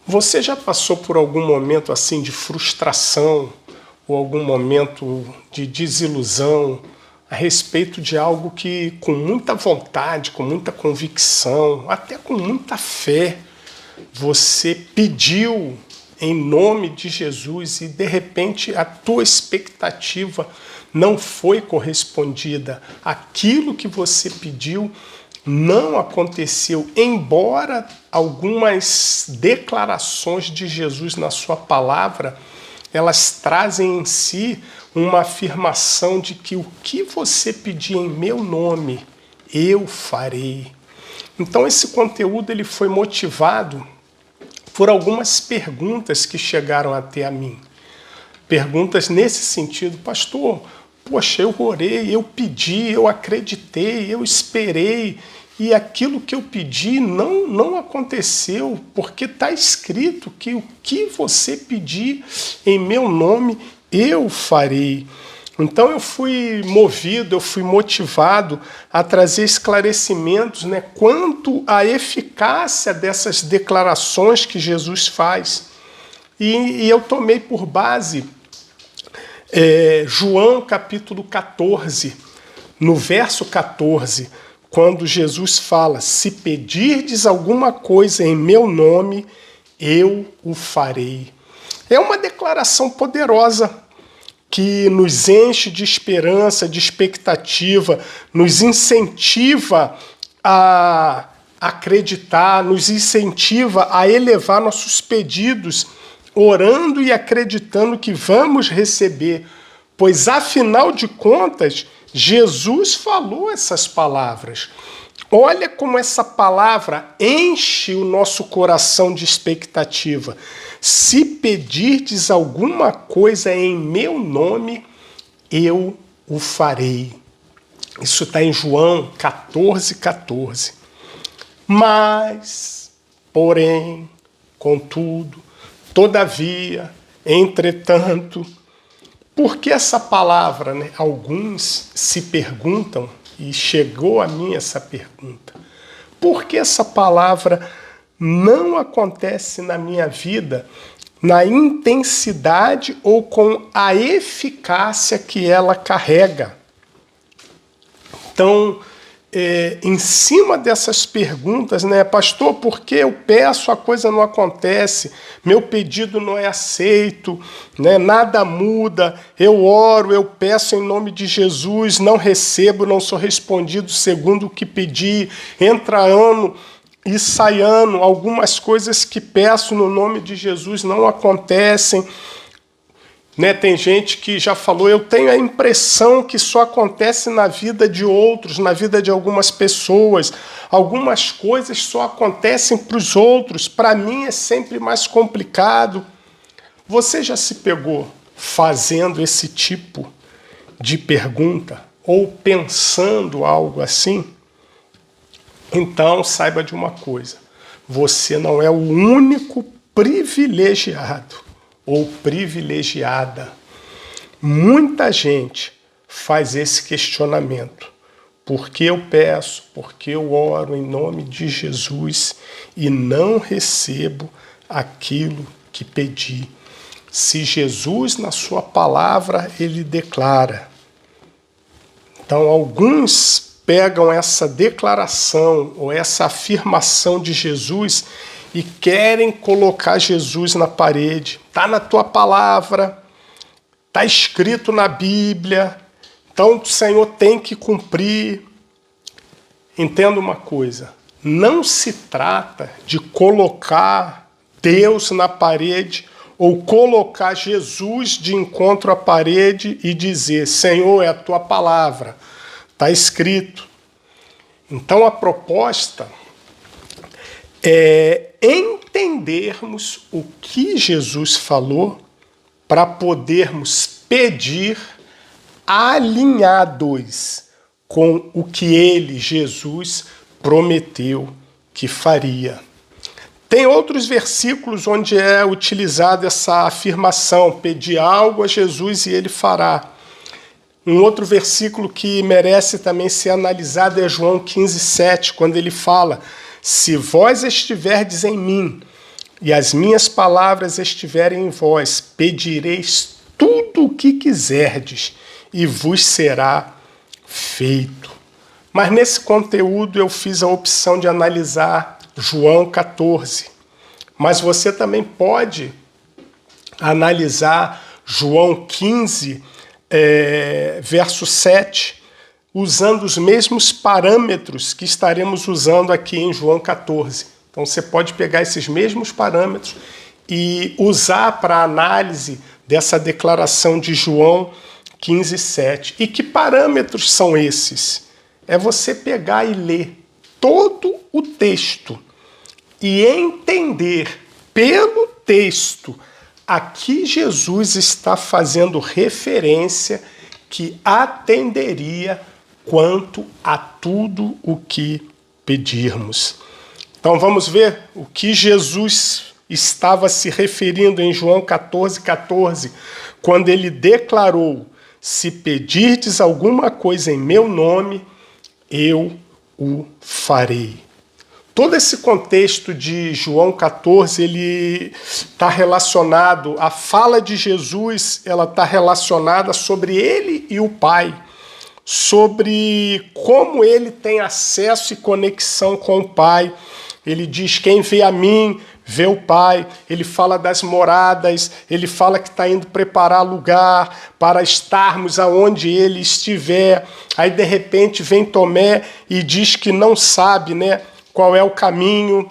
Você já passou por algum momento assim de frustração ou algum momento de desilusão a respeito de algo que com muita vontade, com muita convicção, até com muita fé, você pediu em nome de Jesus e de repente a tua expectativa não foi correspondida? Aquilo que você pediu não aconteceu, embora algumas declarações de Jesus na sua palavra, elas trazem em si uma afirmação de que o que você pedir em meu nome, eu farei. Então esse conteúdo ele foi motivado por algumas perguntas que chegaram até a mim. Perguntas nesse sentido: pastor, poxa, eu orei, eu pedi, eu acreditei, eu esperei, e aquilo que eu pedi não aconteceu, porque está escrito que o que você pedir em meu nome, eu farei. Então eu fui movido, eu fui motivado a trazer esclarecimentos, quanto à eficácia dessas declarações que Jesus faz. E eu tomei por base João capítulo 14, no verso 14, quando Jesus fala: se pedirdes alguma coisa em meu nome, eu o farei. É uma declaração poderosa que nos enche de esperança, de expectativa, nos incentiva a acreditar, nos incentiva a elevar nossos pedidos, orando e acreditando que vamos receber, pois afinal de contas, Jesus falou essas palavras. Olha como essa palavra enche o nosso coração de expectativa. Se pedirdes alguma coisa em meu nome, eu o farei. Isso está em João 14,14. Mas, porém, contudo, todavia, entretanto, por que essa palavra, Alguns se perguntam, e chegou a mim essa pergunta: por que essa palavra não acontece na minha vida na intensidade ou com a eficácia que ela carrega? Então, em cima dessas perguntas, pastor, por que eu peço, a coisa não acontece, meu pedido não é aceito, nada muda, eu oro, eu peço em nome de Jesus, não recebo, não sou respondido segundo o que pedi, entra ano e sai ano, algumas coisas que peço no nome de Jesus não acontecem. Tem gente que já falou: eu tenho a impressão que só acontece na vida de outros, na vida de algumas pessoas. Algumas coisas só acontecem para os outros, para mim é sempre mais complicado. Você já se pegou fazendo esse tipo de pergunta ou pensando algo assim? Então saiba de uma coisa: você não é o único privilegiado ou privilegiada. Muita gente faz esse questionamento: por que eu peço, por que eu oro em nome de Jesus e não recebo aquilo que pedi? Se Jesus, na sua palavra, ele declara. Então, alguns pegam essa declaração ou essa afirmação de Jesus e querem colocar Jesus na parede. Está na tua palavra, está escrito na Bíblia, então o Senhor tem que cumprir. Entenda uma coisa: não se trata de colocar Deus na parede ou colocar Jesus de encontro à parede e dizer: Senhor, é a tua palavra, está escrito. Então a proposta é entendermos o que Jesus falou para podermos pedir alinhados com o que ele, Jesus, prometeu que faria. Tem outros versículos onde é utilizada essa afirmação: pedir algo a Jesus e ele fará. Um outro versículo que merece também ser analisado é João 15,7, quando ele fala: se vós estiverdes em mim e as minhas palavras estiverem em vós, pedireis tudo o que quiserdes e vos será feito. Mas nesse conteúdo eu fiz a opção de analisar João 14. Mas você também pode analisar João 15, verso 7, usando os mesmos parâmetros que estaremos usando aqui em João 14. Então você pode pegar esses mesmos parâmetros e usar para análise dessa declaração de João 15, 7. E que parâmetros são esses? É você pegar e ler todo o texto e entender pelo texto a que Jesus está fazendo referência que atenderia quanto a tudo o que pedirmos. Então vamos ver o que Jesus estava se referindo em João 14, 14, quando ele declarou: se pedirdes alguma coisa em meu nome, eu o farei. Todo esse contexto de João 14, ele está relacionado, a fala de Jesus, ela está relacionada sobre ele e o Pai, sobre como ele tem acesso e conexão com o Pai. Ele diz: quem vê a mim, vê o Pai. Ele fala das moradas, ele fala que está indo preparar lugar para estarmos aonde ele estiver. Aí, de repente, vem Tomé e diz que não sabe, né, qual é o caminho.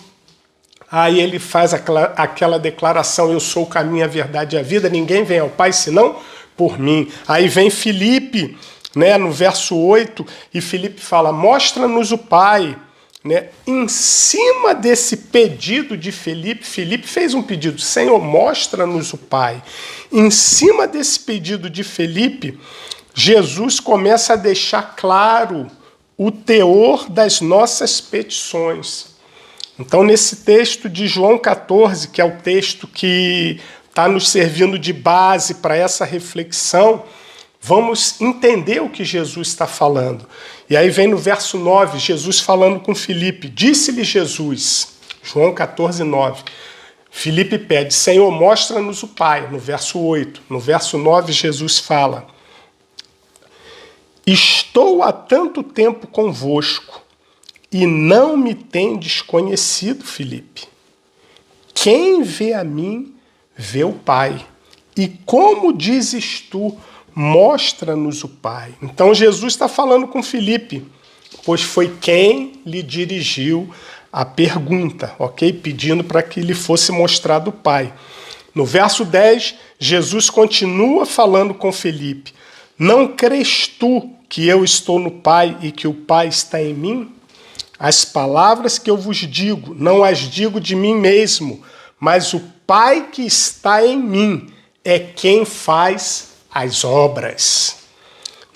Aí ele faz aquela declaração: eu sou o caminho, a verdade e a vida, ninguém vem ao Pai senão por mim. Aí vem Filipe, né, no verso 8, e Filipe fala: mostra-nos o Pai. Né? Em cima desse pedido de Filipe, Filipe fez um pedido: Senhor, mostra-nos o Pai. Em cima desse pedido de Filipe, Jesus começa a deixar claro o teor das nossas petições. Então, nesse texto de João 14, que é o texto que está nos servindo de base para essa reflexão, vamos entender o que Jesus está falando. E aí vem no verso 9, Jesus falando com Filipe. Disse-lhe Jesus, João 14, 9. Filipe pede: Senhor, mostra-nos o Pai, no verso 8. No verso 9, Jesus fala: estou há tanto tempo convosco e não me tendes conhecido, Filipe. Quem vê a mim, vê o Pai. E como dizes tu, mostra-nos o Pai. Então Jesus está falando com Filipe, pois foi quem lhe dirigiu a pergunta, ok? Pedindo para que lhe fosse mostrado o Pai. No verso 10, Jesus continua falando com Filipe: não crês tu que eu estou no Pai e que o Pai está em mim? As palavras que eu vos digo, não as digo de mim mesmo, mas o Pai que está em mim é quem faz as obras.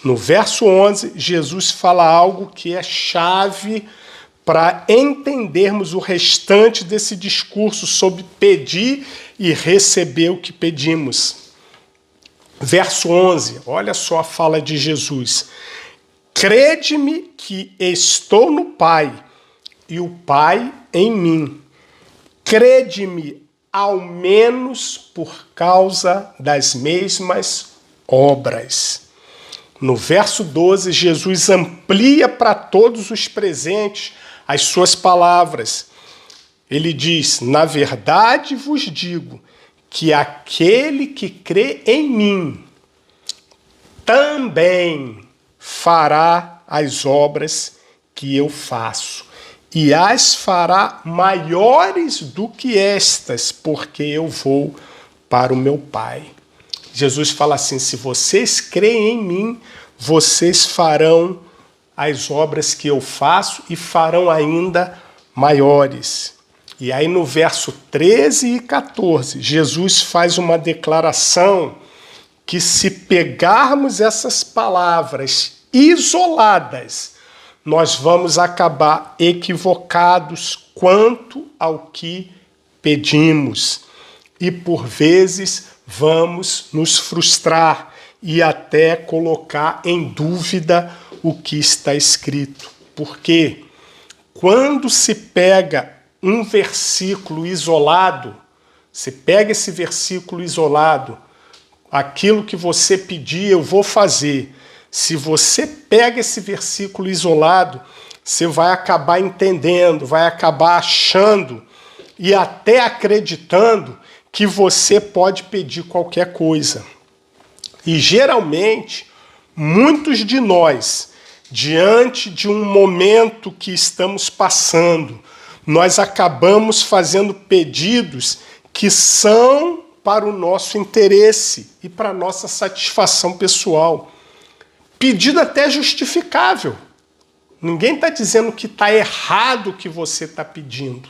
No verso 11, Jesus fala algo que é chave para entendermos o restante desse discurso sobre pedir e receber o que pedimos. Verso 11, olha só a fala de Jesus: crede-me que estou no Pai e o Pai em mim. Crede-me ao menos por causa das mesmas obras. No verso 12, Jesus amplia para todos os presentes as suas palavras. Ele diz: na verdade vos digo que aquele que crê em mim também fará as obras que eu faço, e as fará maiores do que estas, porque eu vou para o meu Pai. Jesus fala assim: se vocês creem em mim, vocês farão as obras que eu faço e farão ainda maiores. E aí no verso 13 e 14, Jesus faz uma declaração que, se pegarmos essas palavras isoladas, nós vamos acabar equivocados quanto ao que pedimos. E por vezes vamos nos frustrar e até colocar em dúvida o que está escrito. Porque quando se pega um versículo isolado, você pega esse versículo isolado, aquilo que você pedir eu vou fazer. Se você pega esse versículo isolado, você vai acabar entendendo, vai acabar achando e até acreditando que você pode pedir qualquer coisa. E geralmente, muitos de nós, diante de um momento que estamos passando, nós acabamos fazendo pedidos que são para o nosso interesse e para a nossa satisfação pessoal. Pedido até justificável. Ninguém está dizendo que está errado o que você está pedindo.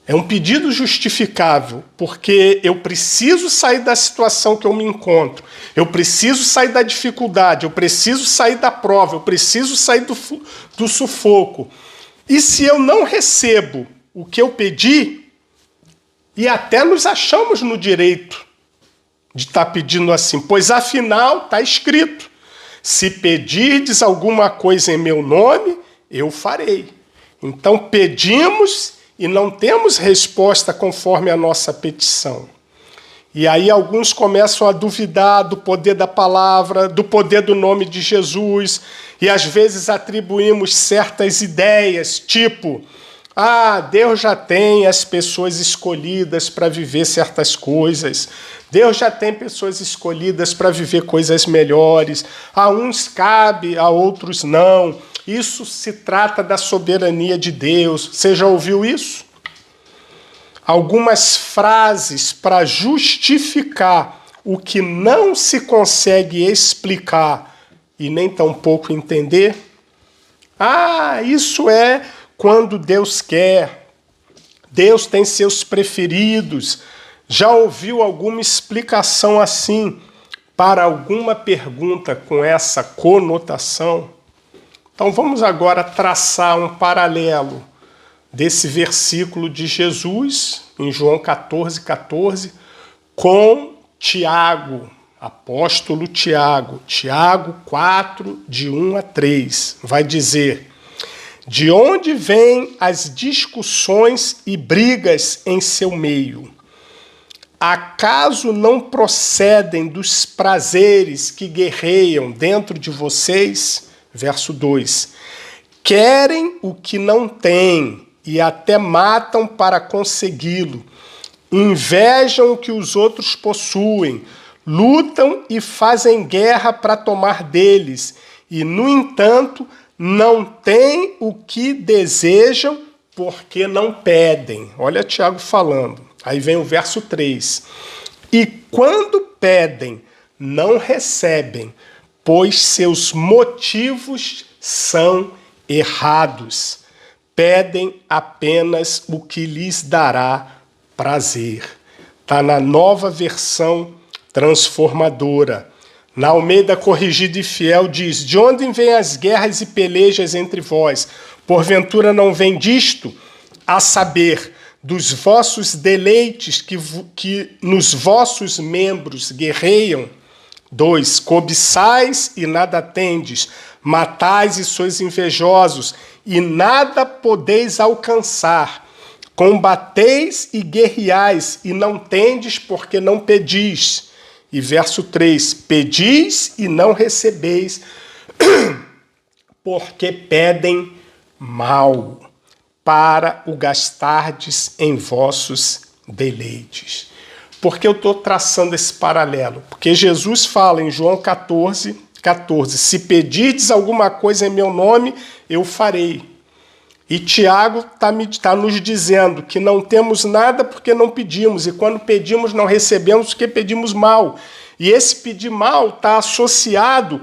É um pedido justificável, porque eu preciso sair da situação que eu me encontro, eu preciso sair da dificuldade, eu preciso sair da prova, eu preciso sair do sufoco. E se eu não recebo o que eu pedi, e até nos achamos no direito de estar pedindo assim, pois afinal está escrito, se pedirdes alguma coisa em meu nome, eu farei. Então pedimos e não temos resposta conforme a nossa petição. E aí alguns começam a duvidar do poder da palavra, do poder do nome de Jesus, e às vezes atribuímos certas ideias, tipo, Deus já tem as pessoas escolhidas para viver certas coisas, Deus já tem pessoas escolhidas para viver coisas melhores, a uns cabe, a outros não. Isso se trata da soberania de Deus. Você já ouviu isso? Algumas frases para justificar o que não se consegue explicar e nem tampouco entender. Isso é quando Deus quer. Deus tem seus preferidos. Já ouviu alguma explicação assim para alguma pergunta com essa conotação? Então vamos agora traçar um paralelo desse versículo de Jesus, em João 14,14, com Tiago, apóstolo Tiago. Tiago 4, de 1 a 3, vai dizer: de onde vêm as discussões e brigas em seu meio? Acaso não procedem dos prazeres que guerreiam dentro de vocês? Verso 2. Querem o que não têm e até matam para consegui-lo. Invejam o que os outros possuem, lutam e fazem guerra para tomar deles, e, no entanto, não têm o que desejam porque não pedem. Olha Tiago falando. Aí vem o verso 3. E quando pedem, não recebem, pois seus motivos são errados. Pedem apenas o que lhes dará prazer. Está na Nova Versão Transformadora. Na Almeida Corrigida e Fiel diz: de onde vêm as guerras e pelejas entre vós? Porventura não vem disto? A saber, dos vossos deleites que nos vossos membros guerreiam. 2. Cobiçais e nada tendes, matais e sois invejosos, e nada podeis alcançar. Combateis e guerreais, e não tendes porque não pedis. E verso 3, pedis e não recebeis, porque pedem mal, para o gastardes em vossos deleites. Por que eu estou traçando esse paralelo? Porque Jesus fala em João 14, se pedirdes alguma coisa em meu nome, eu farei. E Tiago está nos dizendo que não temos nada porque não pedimos, e quando pedimos não recebemos porque pedimos mal. E esse pedir mal está associado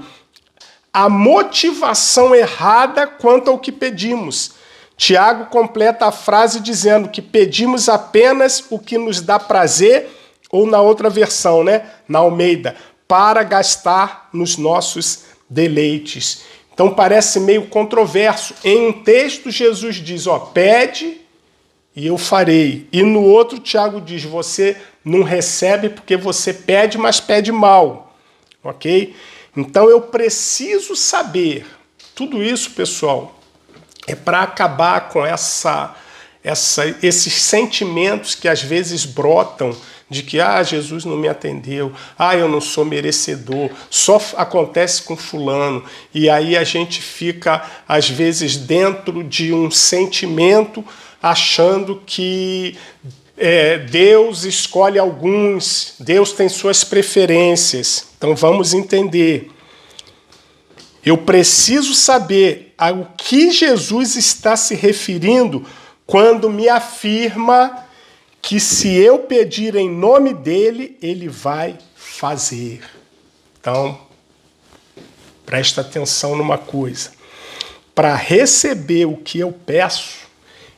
à motivação errada quanto ao que pedimos. Tiago completa a frase dizendo que pedimos apenas o que nos dá prazer, ou na outra versão, na Almeida, para gastar nos nossos deleites. Então parece meio controverso. Em um texto Jesus diz, pede e eu farei. E no outro Tiago diz, você não recebe porque você pede, mas pede mal. Ok? Então eu preciso saber. Tudo isso, pessoal, é para acabar com esses sentimentos que às vezes brotam de que Jesus não me atendeu, eu não sou merecedor, só acontece com fulano. E aí a gente fica, às vezes, dentro de um sentimento, achando que Deus escolhe alguns, Deus tem suas preferências. Então vamos entender. Eu preciso saber ao que Jesus está se referindo quando me afirma que se eu pedir em nome dele, ele vai fazer. Então, presta atenção numa coisa. Para receber o que eu peço,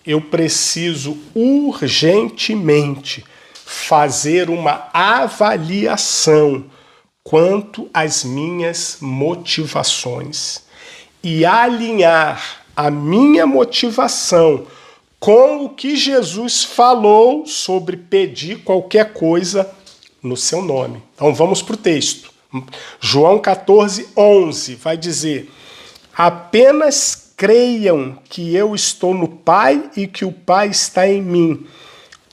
eu preciso urgentemente fazer uma avaliação quanto às minhas motivações e alinhar a minha motivação com o que Jesus falou sobre pedir qualquer coisa no seu nome. Então vamos para o texto. João 14:11 vai dizer: apenas creiam que eu estou no Pai e que o Pai está em mim,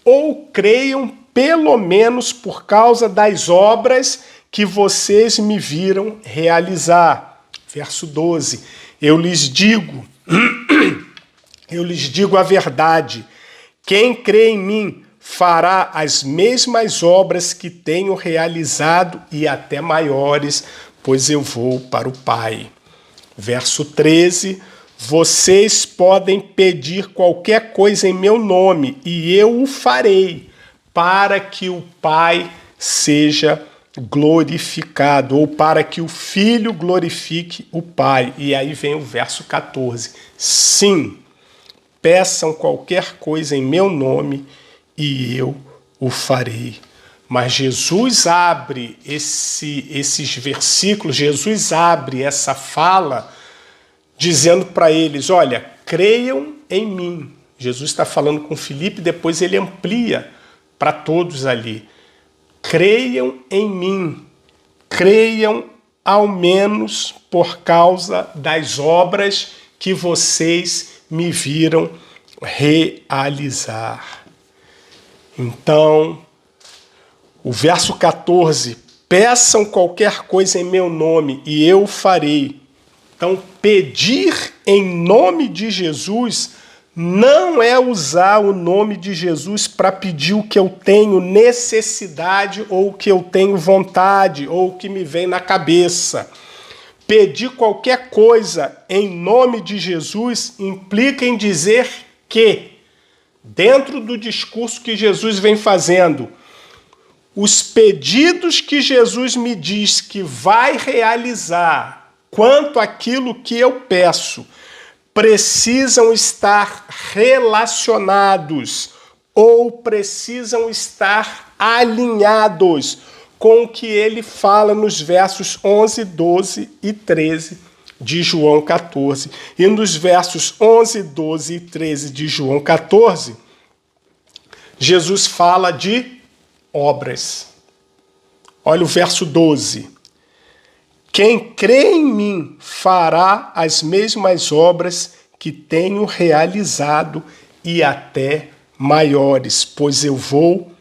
ou creiam pelo menos por causa das obras que vocês me viram realizar. Verso 12: eu lhes digo a verdade, quem crê em mim fará as mesmas obras que tenho realizado e até maiores, pois eu vou para o Pai. Verso 13: vocês podem pedir qualquer coisa em meu nome e eu o farei, para que o Pai seja glorificado, ou para que o Filho glorifique o Pai. E aí vem o verso 14: sim, peçam qualquer coisa em meu nome e eu o farei. Mas Jesus abre esses versículos, Jesus abre essa fala dizendo para eles: olha, creiam em mim. Jesus está falando com Filipe, depois ele amplia para todos ali. Creiam em mim, creiam ao menos por causa das obras que vocês me viram realizar. Então, o verso 14: peçam qualquer coisa em meu nome e eu o farei. Então, pedir em nome de Jesus não é usar o nome de Jesus para pedir o que eu tenho necessidade ou o que eu tenho vontade ou o que me vem na cabeça. Pedir qualquer coisa em nome de Jesus implica em dizer que, dentro do discurso que Jesus vem fazendo, os pedidos que Jesus me diz que vai realizar quanto àquilo que eu peço precisam estar relacionados ou precisam estar alinhados com o que ele fala nos versos 11, 12 e 13 de João 14. E nos versos 11, 12 e 13 de João 14, Jesus fala de obras. Olha o verso 12. Quem crê em mim fará as mesmas obras que tenho realizado e até maiores, pois eu vou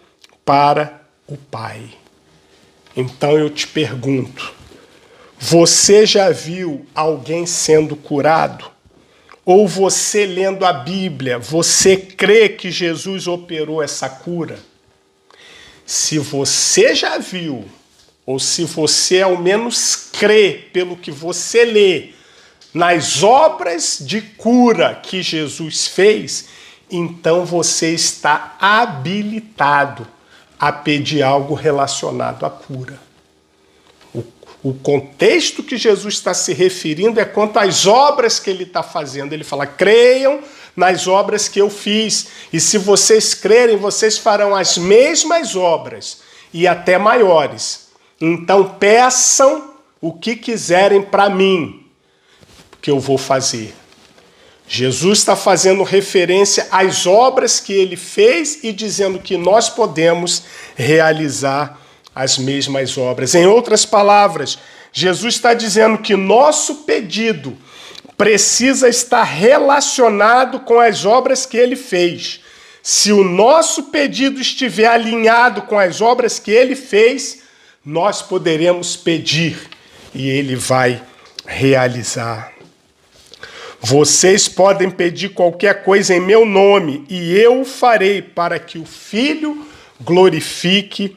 para o Pai. Então eu te pergunto, você já viu alguém sendo curado? Ou você lendo a Bíblia, você crê que Jesus operou essa cura? Se você já viu, ou se você ao menos crê pelo que você lê nas obras de cura que Jesus fez, então você está habilitado a pedir algo relacionado à cura. O contexto que Jesus está se referindo é quanto às obras que ele está fazendo. Ele fala: creiam nas obras que eu fiz, e se vocês crerem, vocês farão as mesmas obras e até maiores. Então peçam o que quiserem para mim, que eu vou fazer. Jesus está fazendo referência às obras que ele fez e dizendo que nós podemos realizar as mesmas obras. Em outras palavras, Jesus está dizendo que nosso pedido precisa estar relacionado com as obras que ele fez. Se o nosso pedido estiver alinhado com as obras que ele fez, nós poderemos pedir e ele vai realizar. Vocês podem pedir qualquer coisa em meu nome e eu o farei para que o Filho glorifique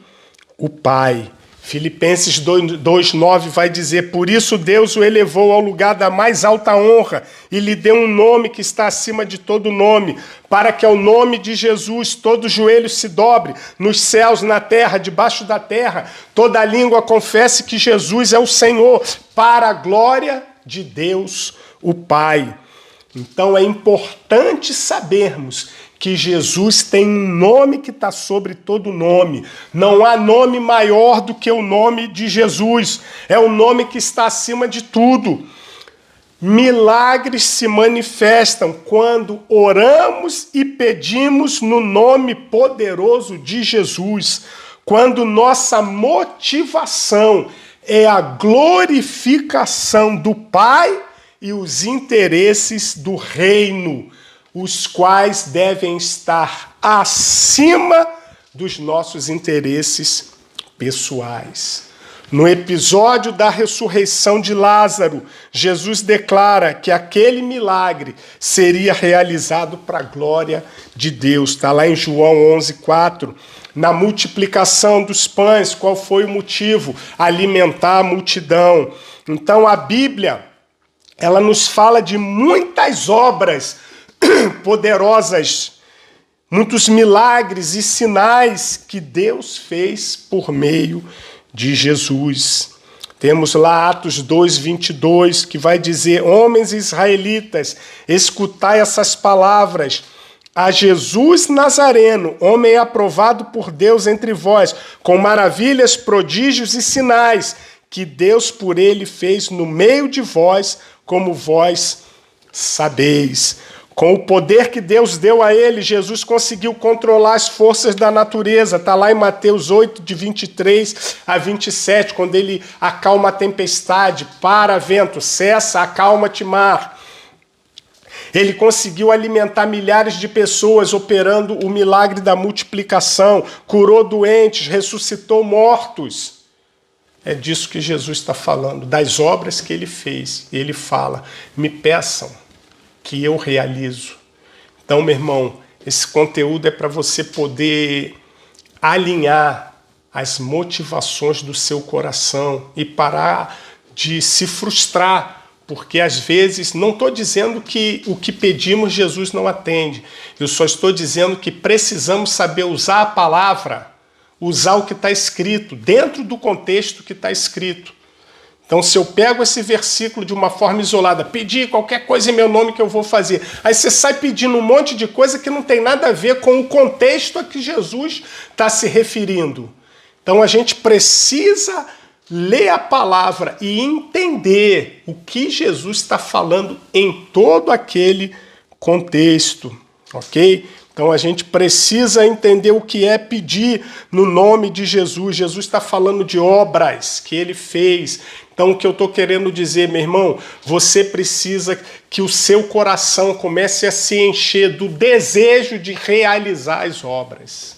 o Pai. Filipenses 2,9 vai dizer: por isso Deus o elevou ao lugar da mais alta honra e lhe deu um nome que está acima de todo nome, para que ao nome de Jesus todo joelho se dobre, nos céus, na terra, debaixo da terra, toda língua confesse que Jesus é o Senhor, para a glória de Deus o Pai. Então é importante sabermos que Jesus tem um nome que está sobre todo nome. Não há nome maior do que o nome de Jesus. É o nome que está acima de tudo. Milagres se manifestam quando oramos e pedimos no nome poderoso de Jesus. Quando nossa motivação é a glorificação do Pai e os interesses do reino, os quais devem estar acima dos nossos interesses pessoais. No episódio da ressurreição de Lázaro, Jesus declara que aquele milagre seria realizado para a glória de Deus. Está lá em João 11:4. Na multiplicação dos pães, qual foi o motivo? Alimentar a multidão. Então a Bíblia, ela nos fala de muitas obras poderosas, muitos milagres e sinais que Deus fez por meio de Jesus. Temos lá Atos 2:22, que vai dizer: homens israelitas, escutai essas palavras. A Jesus Nazareno, homem aprovado por Deus entre vós, com maravilhas, prodígios e sinais, que Deus por ele fez no meio de vós, como vós sabeis. Com o poder que Deus deu a ele, Jesus conseguiu controlar as forças da natureza. Está lá em Mateus 8, de 23 a 27, quando ele acalma a tempestade, para vento, cessa, acalma-te mar. Ele conseguiu alimentar milhares de pessoas, operando o milagre da multiplicação, curou doentes, ressuscitou mortos. É disso que Jesus está falando, das obras que ele fez. E ele fala: me peçam que eu realizo. Então, meu irmão, esse conteúdo é para você poder alinhar as motivações do seu coração e parar de se frustrar, porque às vezes, não estou dizendo que o que pedimos Jesus não atende, eu só estou dizendo que precisamos saber usar a palavra, usar o que está escrito, dentro do contexto que está escrito. Então, se eu pego esse versículo de uma forma isolada, pedir qualquer coisa em meu nome que eu vou fazer, aí você sai pedindo um monte de coisa que não tem nada a ver com o contexto a que Jesus está se referindo. Então, a gente precisa ler a palavra e entender o que Jesus está falando em todo aquele contexto, ok? Então a gente precisa entender o que é pedir no nome de Jesus. Jesus está falando de obras que ele fez. Então o que eu estou querendo dizer, meu irmão, você precisa que o seu coração comece a se encher do desejo de realizar as obras.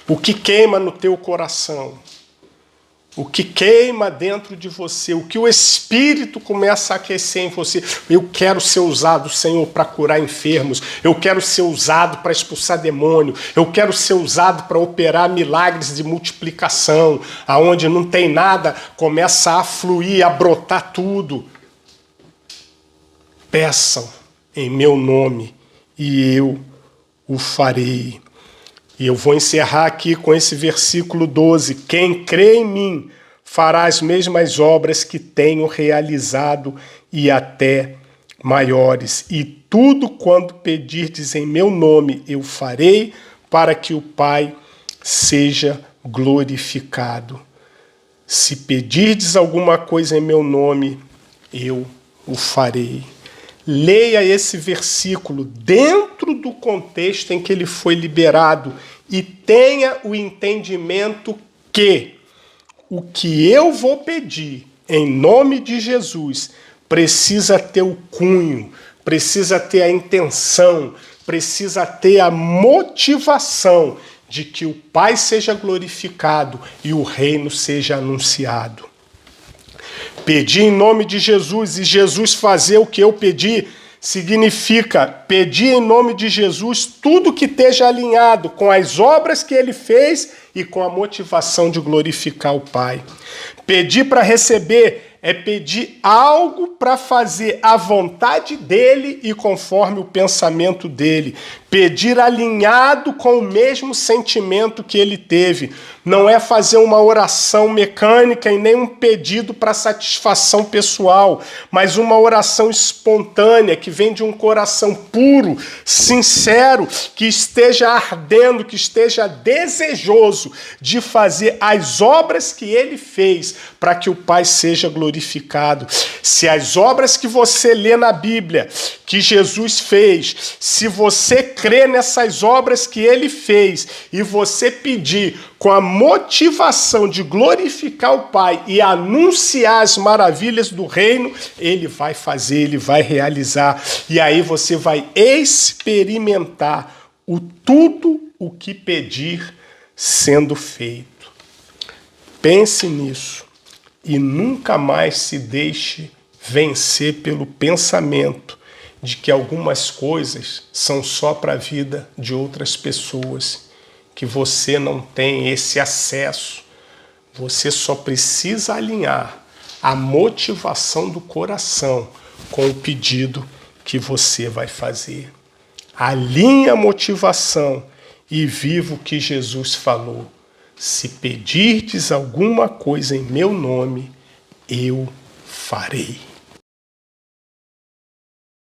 O que queima no teu coração? O que queima dentro de você, o que o Espírito começa a aquecer em você. Eu quero ser usado, Senhor, para curar enfermos. Eu quero ser usado para expulsar demônio. Eu quero ser usado para operar milagres de multiplicação. Aonde não tem nada, começa a fluir, a brotar tudo. Peçam em meu nome e eu o farei. E eu vou encerrar aqui com esse versículo 12. Quem crê em mim fará as mesmas obras que tenho realizado e até maiores. E tudo quanto pedirdes em meu nome eu farei, para que o Pai seja glorificado. Se pedirdes alguma coisa em meu nome, eu o farei. Leia esse versículo dentro do contexto em que ele foi liberado e tenha o entendimento que o que eu vou pedir em nome de Jesus, precisa ter o cunho, precisa ter a intenção, precisa ter a motivação de que o Pai seja glorificado e o reino seja anunciado. Pedir em nome de Jesus e Jesus fazer o que eu pedi significa pedir em nome de Jesus tudo que esteja alinhado com as obras que ele fez e com a motivação de glorificar o Pai. Pedir para receber é pedir algo para fazer a vontade dele e conforme o pensamento dele. Pedir alinhado com o mesmo sentimento que ele teve. Não é fazer uma oração mecânica e nem um pedido para satisfação pessoal, mas uma oração espontânea que vem de um coração puro, sincero, que esteja ardendo, que esteja desejoso de fazer as obras que ele fez para que o Pai seja glorificado. Se as obras que você lê na Bíblia, que Jesus fez, se você crê nessas obras que ele fez e você pedir com a motivação de glorificar o Pai e anunciar as maravilhas do reino, ele vai fazer, ele vai realizar. E aí você vai experimentar tudo o que pedir sendo feito. Pense nisso e nunca mais se deixe vencer pelo pensamento de que algumas coisas são só para a vida de outras pessoas, que você não tem esse acesso. Você só precisa alinhar a motivação do coração com o pedido que você vai fazer. Alinhe a motivação e viva o que Jesus falou. Se pedirdes alguma coisa em meu nome, eu farei.